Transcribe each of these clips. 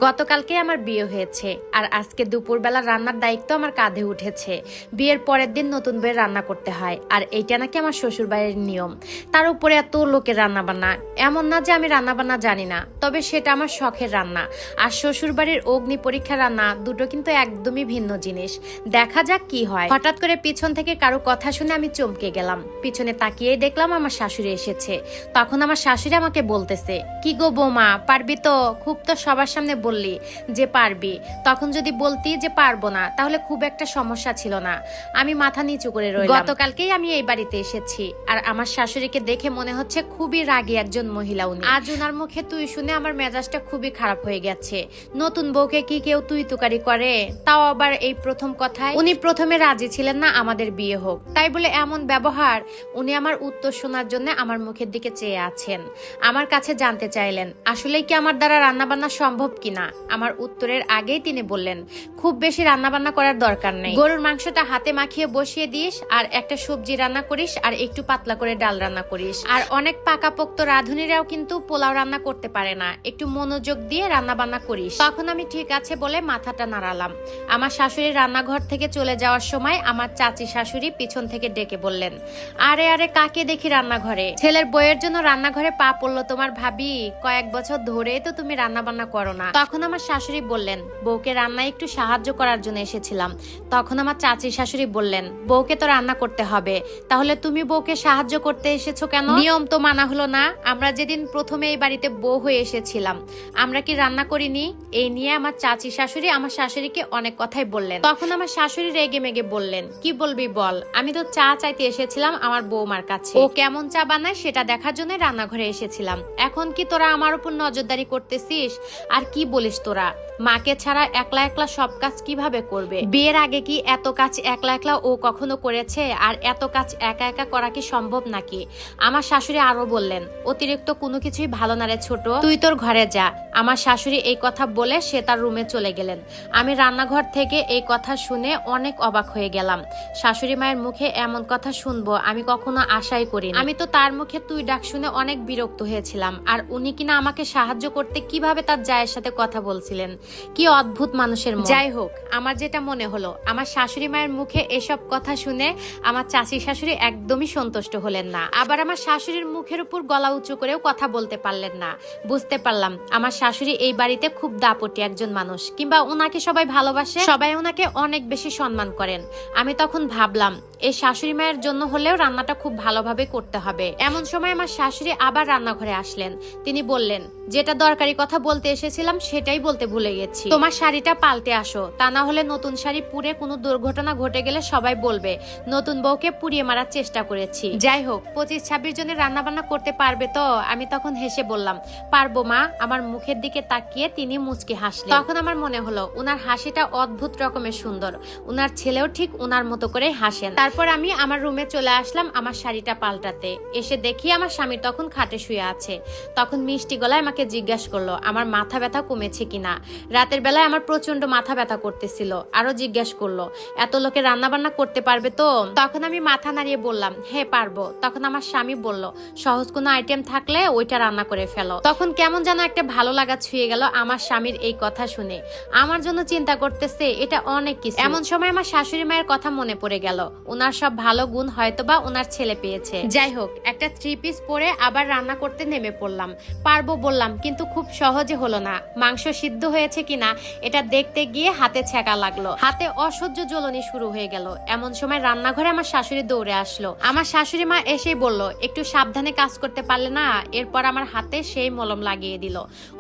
গতকালকে আমার বিয়ে হয়েছে আর আজকে দুপুরবেলা রান্নার দায়িত্ব আমার কাঁধে উঠেছে। বিয়ের পরের দিন নতুন বউয়ের রান্না করতে হয়, আর এইটা নাকি আমার শ্বশুর বাড়ির নিয়ম। তার উপরে এত লোকের রান্না বান্না। এমন না যে আমি রান্না বান্না জানি না, তবে সেটা আমার শখের রান্না। আর শ্বশুর বাড়ির অগ্নি পরীক্ষা রান্না দুটো কিন্তু একদমই ভিন্ন জিনিস। দেখা যাক কি হয়। হঠাৎ করে পিছন থেকে কারো কথা শুনে আমি চমকে গেলাম। পিছনে তাকিয়েই দেখলাম আমার শাশুড়ি এসেছে। তখন আমার শাশুড়ি আমাকে বলতেছে, কি গো বৌমা, পারবি তো? খুব তো সবার সামনে বললি যে পারবি, তখন যদি বলতি যে পারবো না তাহলে খুব একটা সমস্যা ছিল না। আমি মাথা নিচু করে রইলাম। গতকালকেই আমি এই বাড়িতে এসেছি, আর আমার শাশুড়িকে দেখে মনে হচ্ছে খুবই রাগী একজন মহিলা উনি। আজ ওনার মুখে তুই শুনে আমার মেজাজটা খুবই খারাপ হয়ে গেছে। নতুন বউকে কি কেউ তুই তুকারি করে? তাও আবার এই প্রথম কথায়। উনি প্রথমে রাজি ছিলেন না আমাদের বিয়ে হোক, তাই বলে এমন ব্যবহার। উনি আমার উত্তর শোনার জন্য আমার মুখের দিকে চেয়ে আছেন। আমার কাছে জানতে চাইলেন আসলেই কি আমার দ্বারা রান্না বান্না সম্ভব কিনা। আমার উত্তরের আগেই তিনি বললেন, খুব বেশি রান্না বান্না করার দরকার নেই। গরুর মাংসটা হাতে মাখিয়ে বসিয়ে দিস, আর একটা সবজি রান্না করিস, আর একটু পাতলা করে ডাল রান্না করিস। আর অনেক পাকাপোক্ত রাঁধুনিরাও কিন্তু পোলাও রান্না করতে পারে না, একটু মনোযোগ দিয়ে রান্না বান্না করিস। তখন আমি ঠিক আছে বলে মাথাটা নাড়ালাম। আমার শাশুড়ি রান্নাঘর থেকে চলে যাওয়ার সময় আমার চাচি শাশুড়ি পিছন থেকে ডেকে বললেন, আরে আরে কাকে দেখি রান্নাঘরে? ছেলের বইয়ের জন্য রান্নাঘরে পা পড়লো তোমার ভাবি? কয়েক বছর ধরে তো তুমি রান্না বান্না করো না। তখন আমার শাশুড়ি বললেন, বউকে রান্নায় একটু সাহায্য করার জন্য এসেছিলাম। তখন আমার চাচি শাশুড়ি বললেন, বউকে তো রান্না করতে হবে, তাহলে তুমি বউকে সাহায্য করতে এসেছো কেন? নিয়ম তো মানা হলো না? আমরা যেদিন প্রথমে এই বাড়িতে বউ হয়ে এসেছিলাম, আমরা কি রান্না করিনি? এই নিয়ে আমার চাচি শাশুড়ি আমার শাশুড়িকে অনেক কথাই বললেন। তখন আমার শাশুড়ি রেগে মেগে বললেন, কি বলবি বল, আমি তো চা চাইতে এসেছিলাম আমার বৌমার কাছে। ও কেমন চা বানায় সেটা দেখার জন্য রান্নাঘরে এসেছিলাম। এখন কি তোরা আমার উপর নজরদারি করতেছিস? আর কি বলিস তোরা? মাকে ছাড়া একলা একলা সব কাজ কিভাবে করবে? বিয়ের আগে কি এত কাজ একলা একলা ও কখনো করেছে? আর এত কাজ একা একা করা কি সম্ভব নাকি? আমার শাশুড়ি আরো বললেন, অতিরিক্ত কোনো কিছুই ভালো না রে ছোট, তুই তোর ঘরে যা। আমার শাশুড়ি এই কথা বলে সে তার রুমে চলে গেলেন। আমি রান্নাঘর থেকে এই কথা শুনে অনেক অবাক হয়ে গেলাম। শাশুড়ি মায়ের মুখে এমন কথা শুনবো আমি কখনো আশাই করিনি। আমি তো তার মুখে তুই ডাক শুনে অনেক বিরক্ত হয়েছিলাম, আর উনি কিনা আমাকে সাহায্য করতে কিভাবে তার জায়ের সাথে কথা বলছিলেন। কি অদ্ভুত মানুষের মন। যাই হোক, আমার যেটা মনে হলো, আমার শাশুড়ি মায়ের মুখে এসব কথা শুনে আমার চাচি শাশুড়ি একদমই সন্তুষ্ট হলেন না। আবার আমার শাশুড়ির মুখের উপর গলা উঁচু করেও কথা বলতে পারলেন না। বুঝতে পারলাম আমার শাশুড়ি এই বাড়িতে খুব দাপটি একজন মানুষ, কিংবা ওনাকে সবাই ভালোবাসে, সবাই ওনাকে অনেক বেশি সম্মান করেন। আমি তখন ভাবলাম এই শাশুড়ি মায়ের জন্য হলেও রান্নাটা খুব ভালোভাবে করতে হবে। এমন সময় আমার শাশুড়ি আবার রান্নাঘরে আসলেন। তিনি বললেন, যেটা দরকারি কথা বলতে এসেছিলাম সেটাই বলতে ভুলে গেছি। তোমার শাড়িটা পাল্টে আসো, তা না হলে নতুন শাড়ি পুড়ে কোনো দুর্ঘটনা ঘটে গেলে সবাই বলবে নতুন বউকে পুড়িয়ে মারার চেষ্টা করেছি। যাই হোক, 25-26 জনের রান্না বান্না করতে পারবে তো? আমি তখন হেসে বললাম, পারবো মা। আমার মুখের দিকে তাকিয়ে তিনি মুচকি হাসলেন। তখন আমার মনে হলো উনার হাসিটা অদ্ভুত রকমের সুন্দর। উনার ছেলেও ঠিক উনার মতো করে হাসেন। তারপর আমি আমার রুমে চলে আসলাম আমার শাড়িটা পাল্টাতে। এসে দেখি আমার স্বামী তখন খাটে শুয়ে আছে। তখন মিষ্টি গলায় আমাকে জিজ্ঞাসা করলো আমার মাথা ব্যথা কমেছে কিনা। রাতের বেলায় আমার প্রচন্ড মাথা ব্যথা করতেছিল। আরো জিজ্ঞাসা করলো, এত লোকে রান্না বান্না করতে পারবে তো? তখন আমি মাথা নাড়িয়ে বললাম, হ্যাঁ পারবো। তখন আমার স্বামী বলল, সহজ কোনো আইটেম থাকলে ওইটা রান্না করে ফেলো। তখন কেমন যেন একটা ভালো লাগা ছুঁয়ে গেল আমার স্বামীর এই কথা শুনে। আমার জন্য চিন্তা করতেছে, এটা অনেক কিছু। এমন সময় আমার শাশুড়ি মায়ের কথা মনে পড়ে গেল। ওনার সব ভালো গুণ হয়তোবা ওনার ছেলে পেয়েছে। যাই হোক, একটা 3 পিস পরে আবার রান্না করতে নেমে পড়লাম। পারবো বললাম, কিন্তু খুব সহজে হলো না। মাংস সিদ্ধ হয়েছে কিনা এটা দেখতে গিয়ে হাতে ছ্যাঁকা লাগলো। হাতে অসহ্য জ্বলনি শুরু হয়ে গেল। এমন সময় রান্নাঘরে আমার শাশুড়ি দৌড়ে আসলো। আমার শাশুড়ি মা এসেই বলল, একটু সাবধানে কাজ করতে পারলে না? এরপর আমার হাতে সেই মলম লাগিয়ে দিল।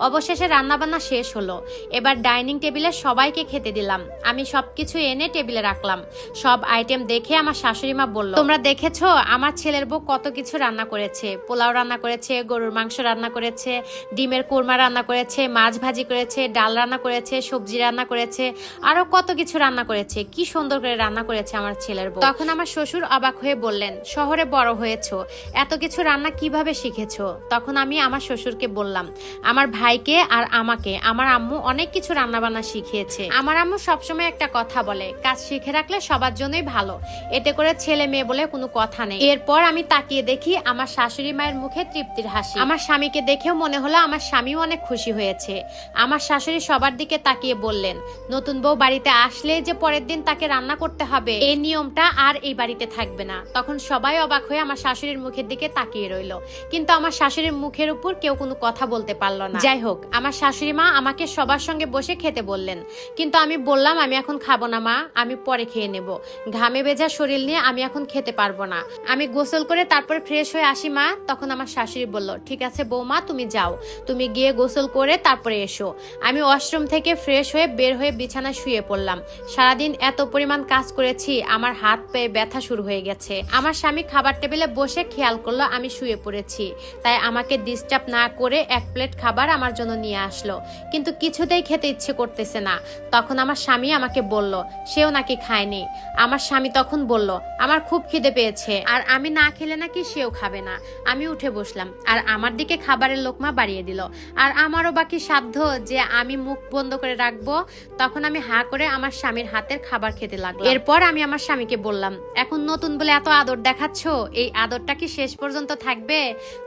অবশেষে রান্না বান্না শেষ হলো। এবার ডাইনিং টেবিলে সবাইকে খেতে দিলাম। আমি সবকিছু এনে টেবিলে রাখলাম। সব আইটেম দেখে আমার শাশুড়ি মা বলল, তোমরা দেখেছো আমার ছেলের বউ কত কিছু রান্না করেছে? পোলাও রান্না করেছে, গরুর মাংস রান্না করেছে, ডিমের কোরমা রান্না করেছে, মাছ ভাজি করেছে, ডাল রান্না করেছে, সবজি রান্না করেছে, আরো কত কিছু রান্না করেছে। কি সুন্দর করে রান্না করেছে আমার ছেলের বউ। তখন আমার শ্বশুর অবাক হয়ে বললেন, শহরে বড় হয়েছো, এত কিছু রান্না কিভাবে শিখেছো? তখন আমি আমার শ্বশুরকে বললাম, আমার ভাইকে আর আমাকে আমার আম্মু অনেক কিছু রান্না বান্না শিখিয়েছে। আমার আম্মু সবসময় একটা কথা বলে, কাজ শিখে রাখলে সবার জন্যই ভালো, এতে করে ছেলে মেয়ে বলে কোনো কথা নেই। এরপর আমি তাকিয়ে দেখি আমার শাশুড়ি মায়ের মুখে তৃপ্তির হাসি। আমার স্বামীকে দেখেও মনে হলো আমার স্বামীও অনেক খুশি হয়েছে। আমার শাশুড়ি সবার দিকে তাকিয়ে বললেন, নতুন বউ বাড়িতে আসলে যে পরের দিন তাকে রান্না করতে হবে এই নিয়মটা আর এই বাড়িতে থাকবে না। তখন সবাই অবাক হয়ে আমার শাশুড়ির মুখের দিকে তাকিয়ে রইল, কিন্তু আমার শাশুড়ির মুখের উপর কেউ কোনো কথা বলতে পারলো না। যাই হোক, আমার শাশুড়ি মা আমাকে সবার সঙ্গে বসে খেতে বললেন, কিন্তু আমি বললাম আমি এখন খাবো না মা, আমি পরে খেয়ে নেব। ঘামে ভেজা শরীর নিয়ে আমি এখন খেতে পারবো না, আমি গোসল করে তারপর ফ্রেশ হয়ে আসি মা। তখন আমার শাশুড়ি বলল, ঠিক আছে বৌমা, তুমি যাও, তুমি গিয়ে গোসল করে তারপরে এসো। আমি ওয়াশরুম থেকে ফ্রেশ হয়ে বের হয়ে বিছানায় শুয়ে পড়লাম। সারাদিন এত পরিমাণ কাজ করেছি, আমার হাত পায়ে ব্যথা শুরু হয়ে গেছে। আমার স্বামী খাবার টেবিলে বসে খেয়াল করলো আমি শুয়ে পড়েছি, তাই আমাকে ডিস্টার্ব না করে এক প্লেট খাবার আমার জন্য নিয়ে আসলো, কিন্তু কিছুতেই খেতে ইচ্ছে করতেছে না। তখন আমার স্বামী আমাকে বলল সেও নাকি খায়নি। আমার স্বামী তখন বলল, আমার খুব খিদে পেয়েছে, আর আমি না খেলে নাকি সেও খাবে না। আমি উঠে বসলাম আর আমার দিকে খাবারের লোকমা বাড়িয়ে দিল, আর আমারও বাকি সাধ্য যে আমি মুখ বন্ধ করে রাখবো। তখন আমি হা করে আমার স্বামীর হাতের খাবার খেতে লাগলাম। এরপর আমি আমার স্বামীকে বললাম, এখন নতুন বলে এত আদর দেখাচ্ছ, এই আদরটা কি শেষ পর্যন্ত থাকবে?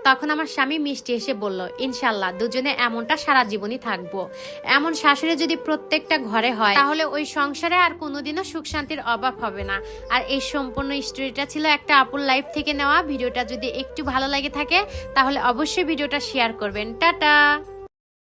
তখন আমার স্বামী মিষ্টি এসে বলল, ইনশাল্লাহ দুজনে এমনটা সারা জীবনই থাকবো। এমন শাশুড়ি যদি প্রত্যেকটা ঘরে হয় তাহলে ওই সংসারে আর কোনোদিনও সুখ শান্তির অভাব হবে না। আর এই সম্পূর্ণ স্টোরিটা ছিল একটা আপুর লাইফ থেকে নেওয়া। ভিডিওটা যদি একটু ভালো লাগে থাকে তাহলে অবশ্যই ভিডিওটা শেয়ার করবেন। টাটা।